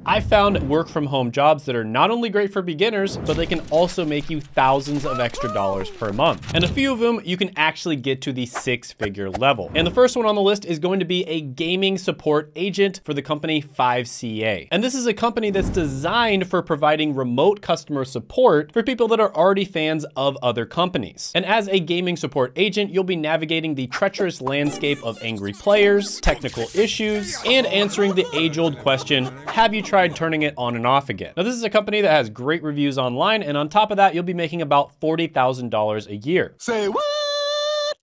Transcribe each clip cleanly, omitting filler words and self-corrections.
I found work from home jobs that are not only great for beginners, but they can also make you thousands of extra dollars per month. And a few of them you can actually get to the 6-figure level. And the first one on the list is going to be a gaming support agent for the company 5CA. And this is a company that's designed for providing remote customer support for people that are already fans of other companies. And as a gaming support agent, you'll be navigating the treacherous landscape of angry players, technical issues, and answering the age-old question, have you tried turning it on and off again? Now, this is a company that has great reviews online, and on top of that, you'll be making about $40,000 a year. Say what?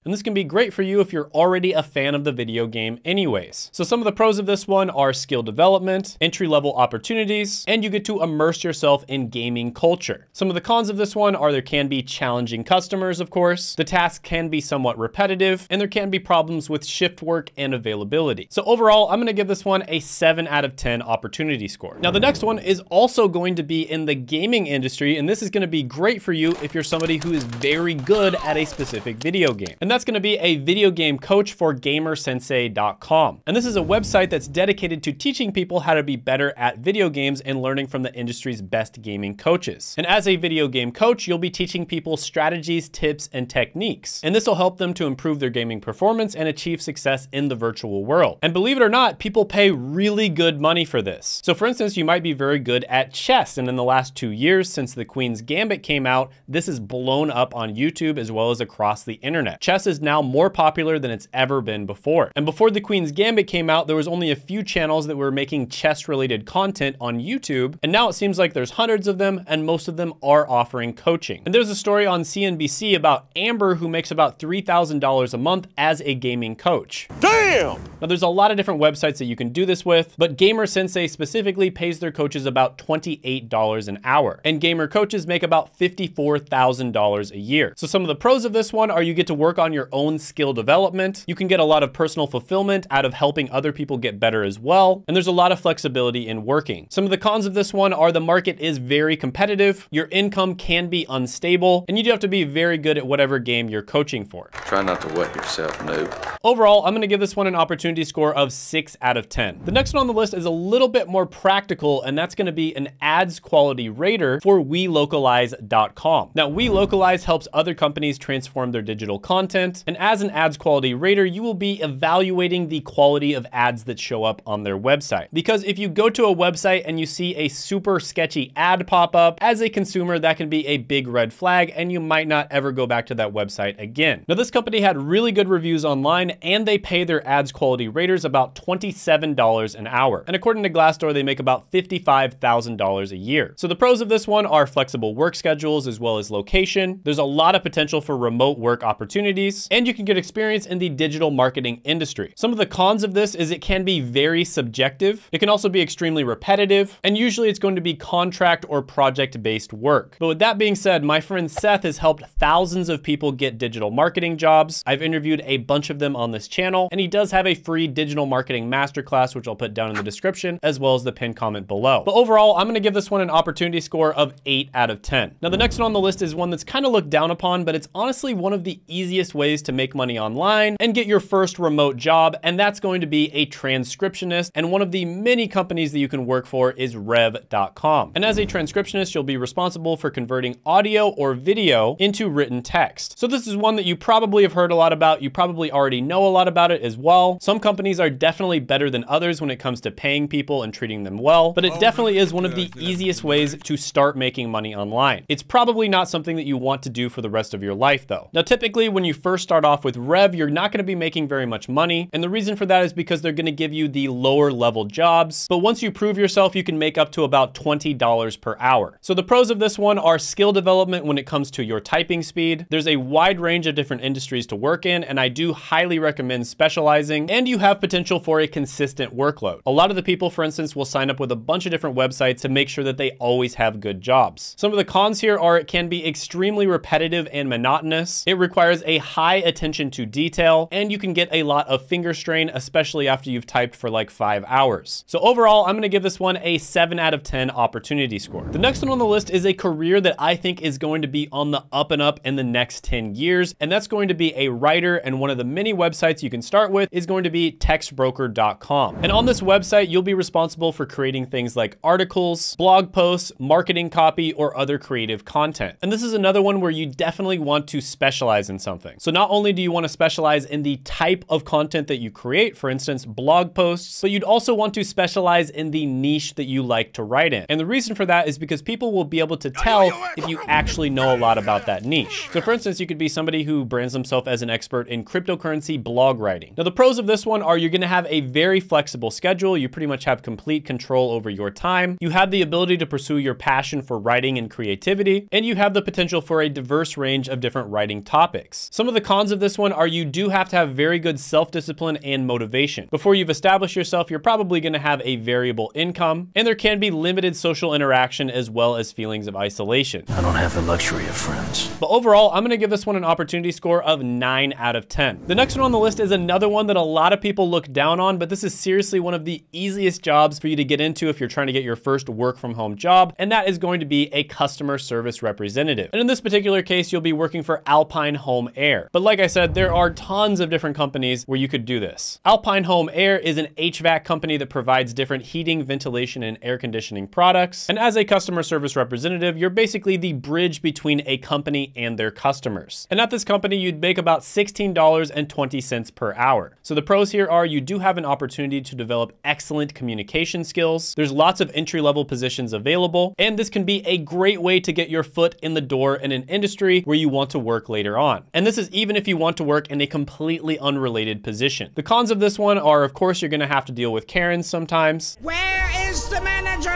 And this can be great for you if you're already a fan of the video game anyways. So some of the pros of this one are skill development, entry-level opportunities, and you get to immerse yourself in gaming culture. Some of the cons of this one are there can be challenging customers, of course, the tasks can be somewhat repetitive, and there can be problems with shift work and availability. So overall, I'm gonna give this one a 7 out of 10 opportunity score. Now, the next one is also going to be in the gaming industry, and this is gonna be great for you if you're somebody who is very good at a specific video game. And that's gonna be a video game coach for GamerSensei.com. And this is a website that's dedicated to teaching people how to be better at video games and learning from the industry's best gaming coaches. And as a video game coach, you'll be teaching people strategies, tips, and techniques. And this will help them to improve their gaming performance and achieve success in the virtual world. And believe it or not, people pay really good money for this. So for instance, you might be very good at chess. And in the last 2 years, since the Queen's Gambit came out, this is blown up on YouTube as well as across the internet. Chess is now more popular than it's ever been before. And before the Queen's Gambit came out, there was only a few channels that were making chess related content on YouTube. And now it seems like there's hundreds of them, and most of them are offering coaching. And there's a story on CNBC about Amber, who makes about $3,000 a month as a gaming coach. Damn! Now there's a lot of different websites that you can do this with, but Gamer Sensei specifically pays their coaches about $28 an hour. And gamer coaches make about $54,000 a year. So some of the pros of this one are you get to work on your own skill development. You can get a lot of personal fulfillment out of helping other people get better as well. And there's a lot of flexibility in working. Some of the cons of this one are the market is very competitive. Your income can be unstable, and you do have to be very good at whatever game you're coaching for. Try not to wet yourself, noob. Overall, I'm gonna give this one an opportunity score of 6 out of 10. The next one on the list is a little bit more practical, and that's gonna be an ads quality rater for WeLocalize.com. Now, WeLocalize helps other companies transform their digital content, and as an ads quality rater, you will be evaluating the quality of ads that show up on their website. Because if you go to a website and you see a super sketchy ad pop up, as a consumer, that can be a big red flag, and you might not ever go back to that website again. Now, this company had really good reviews online, and they pay their ads quality raters about $27 an hour. And according to Glassdoor, they make about $55,000 a year. So the pros of this one are flexible work schedules as well as location. There's a lot of potential for remote work opportunities, and you can get experience in the digital marketing industry. Some of the cons of this is it can be very subjective. It can also be extremely repetitive, and usually it's going to be contract or project-based work. But with that being said, my friend Seth has helped thousands of people get digital marketing jobs. I've interviewed a bunch of them on this channel, and he does have a free digital marketing masterclass, which I'll put down in the description, as well as the pinned comment below. But overall, I'm gonna give this one an opportunity score of 8 out of 10. Now, the next one on the list is one that's kind of looked down upon, but it's honestly one of the easiest ways to make money online and get your first remote job, and that's going to be a transcriptionist, and one of the many companies that you can work for is Rev.com. And as a transcriptionist, you'll be responsible for converting audio or video into written text. So this is one that you probably have heard a lot about. You probably already know a lot about it as well. Some companies are definitely better than others when it comes to paying people and treating them well, but it definitely is one of the easiest ways to start making money online. It's probably not something that you want to do for the rest of your life though. Now, typically when you first start off with Rev, you're not gonna be making very much money. And the reason for that is because they're gonna give you the lower level jobs. But once you prove yourself, you can make up to about $20 per hour. So the pros of this one are skill development when it comes to your typing speed. There's a wide range of different industries to work in, and I do highly recommend specializing, and you have potential for a consistent workload. A lot of the people, for instance, will sign up with a bunch of different websites to make sure that they always have good jobs. Some of the cons here are it can be extremely repetitive and monotonous. It requires a high attention to detail, and you can get a lot of finger strain, especially after you've typed for like 5 hours. So overall, I'm gonna give this one a 7 out of 10 opportunity score. The next one on the list is a career that I think is going to be on the up and up in the next 10 years, and that's going to be a writer, and one of the many websites you can start with is going to be textbroker.com. And on this website, you'll be responsible for creating things like articles, blog posts, marketing copy, or other creative content. And this is another one where you definitely want to specialize in something. So not only do you want to specialize in the type of content that you create, for instance, blog posts, but you'd also want to specialize in the niche that you like to write in. And the reason for that is because people will be able to tell if you actually know a lot about that niche. So for instance, you could be somebody who brands themselves as an expert in cryptocurrency blog writing. Now the pros of this one are you're gonna have a very flexible schedule. You pretty much have complete control over your time. You have the ability to pursue your passion for writing and creativity, and you have the potential for a diverse range of different writing topics. Some of the cons of this one are you do have to have very good self-discipline and motivation. Before you've established yourself, you're probably gonna have a variable income, and there can be limited social interaction as well as feelings of isolation. I don't have the luxury of friends. But overall, I'm gonna give this one an opportunity score of 9 out of 10. The next one on the list is another one that a lot of people look down on, but this is seriously one of the easiest jobs for you to get into if you're trying to get your first work from home job, and that is going to be a customer service representative. And in this particular case, you'll be working for Alpine Home Air. But like I said, there are tons of different companies where you could do this. Alpine Home Air is an HVAC company that provides different heating, ventilation, and air conditioning products. And as a customer service representative, you're basically the bridge between a company and their customers. And at this company, you'd make about $16.20 per hour. So the pros here are you do have an opportunity to develop excellent communication skills. There's lots of entry-level positions available, and this can be a great way to get your foot in the door in an industry where you want to work later on. And this is even if you want to work in a completely unrelated position. The cons of this one are, of course, you're gonna have to deal with Karens sometimes. Where is the manager?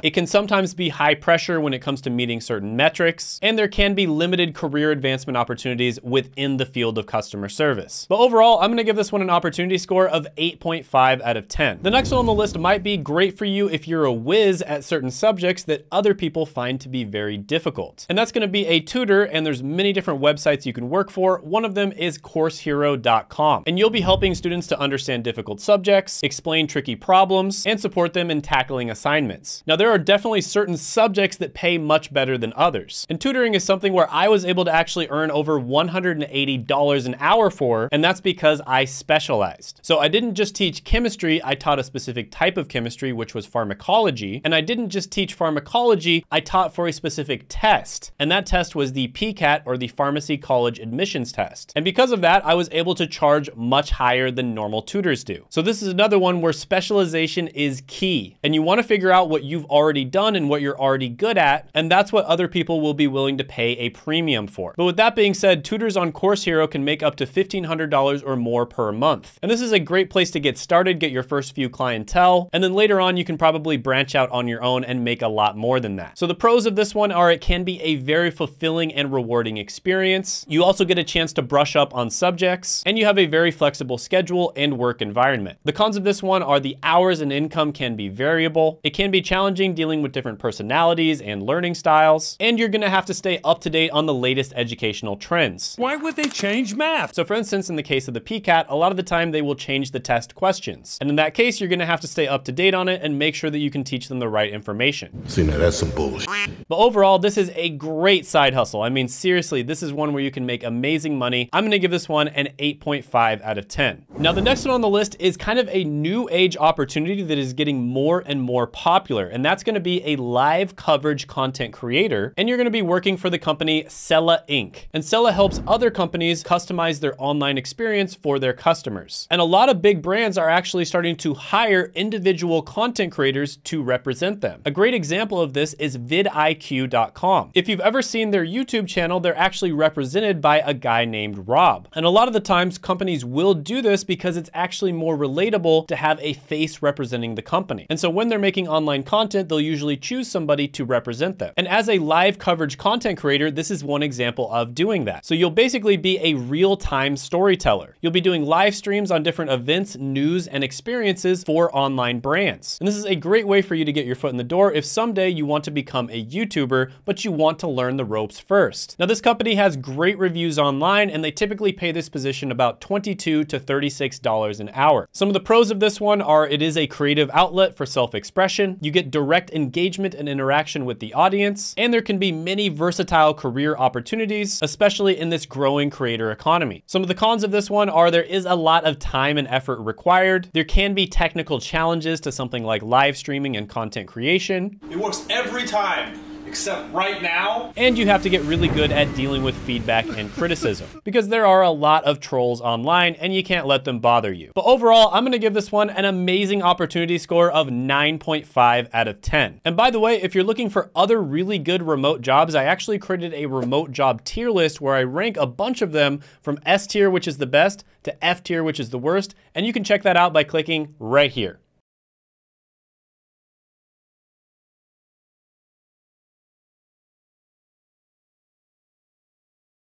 It can sometimes be high pressure when it comes to meeting certain metrics, and there can be limited career advancement opportunities within the field of customer service. But overall, I'm gonna give this one an opportunity score of 8.5 out of 10. The next one on the list might be great for you if you're a whiz at certain subjects that other people find to be very difficult. And that's gonna be a tutor, and there's many different websites you can work for. One of them is CourseHero.com, and you'll be helping students to understand difficult subjects, explain tricky problems, and support them in tackling assignments. Now, there are definitely certain subjects that pay much better than others. And tutoring is something where I was able to actually earn over $180 an hour for, and that's because I specialized. So I didn't just teach chemistry, I taught a specific type of chemistry, which was pharmacology. And I didn't just teach pharmacology, I taught for a specific test. And that test was the PCAT, or the Pharmacy College Admissions Test. And because of that, I was able to charge much higher than normal tutors do. So this is another one where specialization is key. And you want to figure out what you've already done and what you're already good at, and that's what other people will be willing to pay a premium for. But with that being said, tutors on Course Hero can make up to $1,500 or more per month. And this is a great place to get started, get your first few clientele, and then later on you can probably branch out on your own and make a lot more than that. So the pros of this one are it can be a very fulfilling and rewarding experience. You also get a chance to brush up on subjects, and you have a very flexible schedule and work environment. The cons of this one are the hours and income can be variable. It can be challenging dealing with different personalities and learning styles, and you're gonna have to stay up to date on the latest educational trends. Why would they change math? So for instance, in the case of the PCAT, a lot of the time they will change the test questions. And in that case, you're gonna have to stay up to date on it and make sure that you can teach them the right information. See, now that's some bullshit. But overall, this is a great side hustle. I mean, seriously, this is one where you can make amazing money. I'm gonna give this one an 8.5 out of 10. Now, the next one on the list is kind of a new age opportunity that is getting more and more popular, and that's gonna be a live coverage content creator, and you're gonna be working for the company Sella Inc. And Sella helps other companies customize their online experience for their customers. And a lot of big brands are actually starting to hire individual content creators to represent them. A great example of this is vidIQ.com. If you've ever seen their YouTube channel, they're actually represented by a guy named Rob. And a lot of the times companies will do this because it's actually more relatable to have a face representing the company. And so when when they're making online content, they'll usually choose somebody to represent them. And as a live coverage content creator, this is one example of doing that. So you'll basically be a real-time storyteller. You'll be doing live streams on different events, news, and experiences for online brands. And this is a great way for you to get your foot in the door if someday you want to become a YouTuber, but you want to learn the ropes first. Now, this company has great reviews online, and they typically pay this position about $22 to $36 an hour. Some of the pros of this one are it is a creative outlet for self-expression, you get direct engagement and interaction with the audience, and there can be many versatile career opportunities, especially in this growing creator economy. Some of the cons of this one are there is a lot of time and effort required. There can be technical challenges to something like live streaming and content creation. It works every time, except right now. And you have to get really good at dealing with feedback and criticism because there are a lot of trolls online and you can't let them bother you. But overall, I'm gonna give this one an amazing opportunity score of 9.5 out of 10. And by the way, if you're looking for other really good remote jobs, I actually created a remote job tier list where I rank a bunch of them from S tier, which is the best, to F tier, which is the worst. And you can check that out by clicking right here.